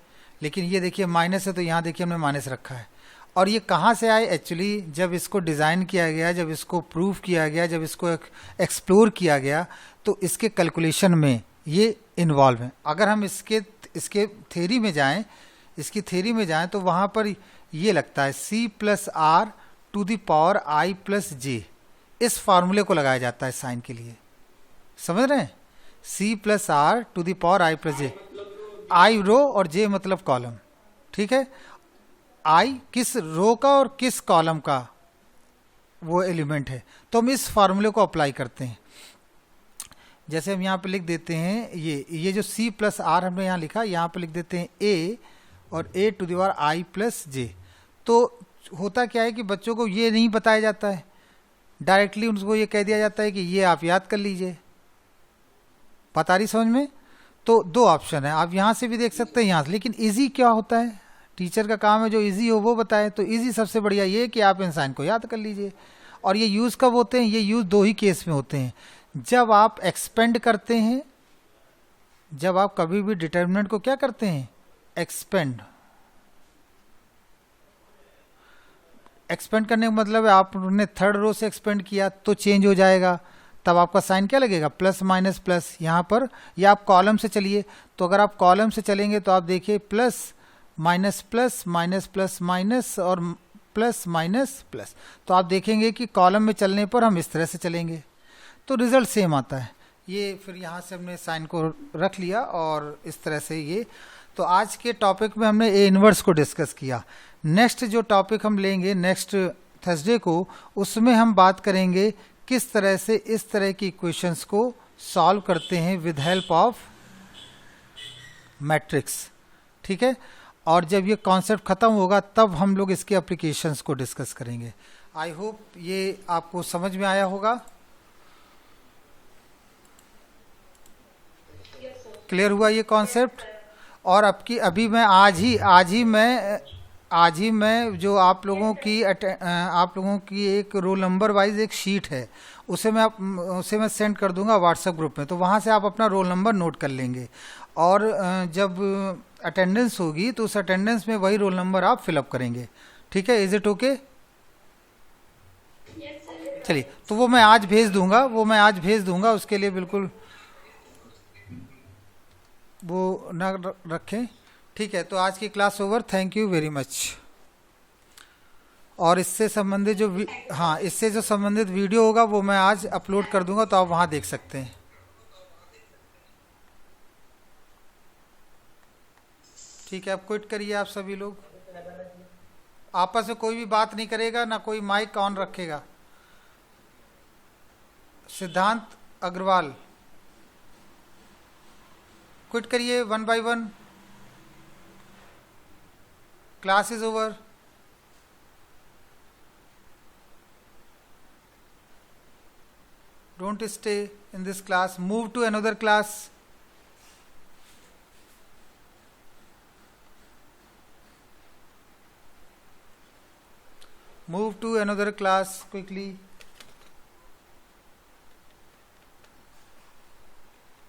लेकिन ये देखिए माइनस है तो यहाँ देखिए हमने माइनस रखा है। और ये कहाँ से आए? एक्चुअली जब इसको डिज़ाइन किया गया, जब इसको प्रूव किया गया, जब इसको एक्सप्लोर किया गया, तो इसके कैलकुलेशन में ये इन्वॉल्व है। अगर हम इसके थ्योरी में जाएं, इसकी थ्योरी में जाएं तो वहाँ पर ये लगता है c plus R to the power i plus J, इस फार्मूले को लगाया जाता है साइन के लिए। समझ रहे हैं? c plus R to the power i plus J, I row और जे मतलब कॉलम, ठीक है। आई किस रो का और किस कॉलम का वो एलिमेंट है, तो हम इस फार्मूले को अप्लाई करते हैं। जैसे हम यहाँ पे लिख देते हैं, ये जो c प्लस आर हमने यहाँ लिखा, यहाँ पे लिख देते हैं a और a to the power i plus J. तो होता क्या है कि बच्चों को ये नहीं बताया जाता है, डायरेक्टली उनको ये कह दिया जाता है कि ये आप याद कर लीजिए। बता रही समझ में? तो दो ऑप्शन है, आप यहाँ से भी देख सकते हैं, यहाँ से। लेकिन इजी क्या होता है? टीचर का काम है जो इजी हो वो बताए। तो इजी सबसे बढ़िया ये कि आप इन साइन को याद कर लीजिए। और ये यूज़ कब होते हैं? ये यूज़ दो ही केस में होते हैं। जब आप एक्सपेंड करते हैं, जब आप कभी भी डिटर्मिनेंट को क्या करते हैं? एक्सपेंड। एक्सपेंड करने का मतलब है आपने थर्ड रो से एक्सपेंड किया तो चेंज हो जाएगा, तब आपका साइन क्या लगेगा? Plus minus plus. यहाँ पर या आप कॉलम से चलिए, तो अगर आप कॉलम से चलेंगे तो आप देखिए plus minus plus minus plus minus और प्लस माइनस प्लस। तो आप देखेंगे कि कॉलम में चलने पर हम इस तरह से चलेंगे तो रिजल्ट सेम आता है। ये फिर यहाँ से हमने साइन को रख लिया और इस तरह से ये। तो आज के टॉपिक में हमने ए इनवर्स को डिस्कस किया। नेक्स्ट जो टॉपिक हम लेंगे नेक्स्ट थर्सडे को, उसमें हम बात करेंगे किस तरह से इस तरह की इक्वेशंस को सॉल्व करते हैं विद हेल्प ऑफ मैट्रिक्स, ठीक है। और जब ये कॉन्सेप्ट ख़त्म होगा तब हम लोग इसके एप्लीकेशंस को डिस्कस करेंगे। आई होप ये आपको समझ में आया होगा, क्लियर हुआ ये कॉन्सेप्ट। और अभी मैं आज ही मैं जो आप लोगों की एक रोल नंबर वाइज एक शीट है, उसे मैं सेंड कर दूंगा व्हाट्सएप ग्रुप में। तो वहाँ से आप अपना रोल नंबर नोट कर लेंगे और जब अटेंडेंस होगी तो उस अटेंडेंस में वही रोल नंबर आप फिलअप करेंगे, ठीक है। Is it okay? चलिए, तो वो मैं आज भेज दूंगा, उसके लिए बिल्कुल वो ना रखें, ठीक है। तो आज की class over, thank you very much. और इससे संबंधित इससे जो संबंधित वीडियो होगा वो मैं आज अपलोड कर दूंगा, तो आप वहाँ देख सकते हैं। ठीक है, अब क्विट करिए आप सभी लोग। आपस में कोई भी बात नहीं करेगा, ना कोई माइक ऑन रखेगा। सिद्धांत अग्रवाल, क्विट करिए one by one. Class is over. Don't stay in this class. Move to another class. Move to another class quickly.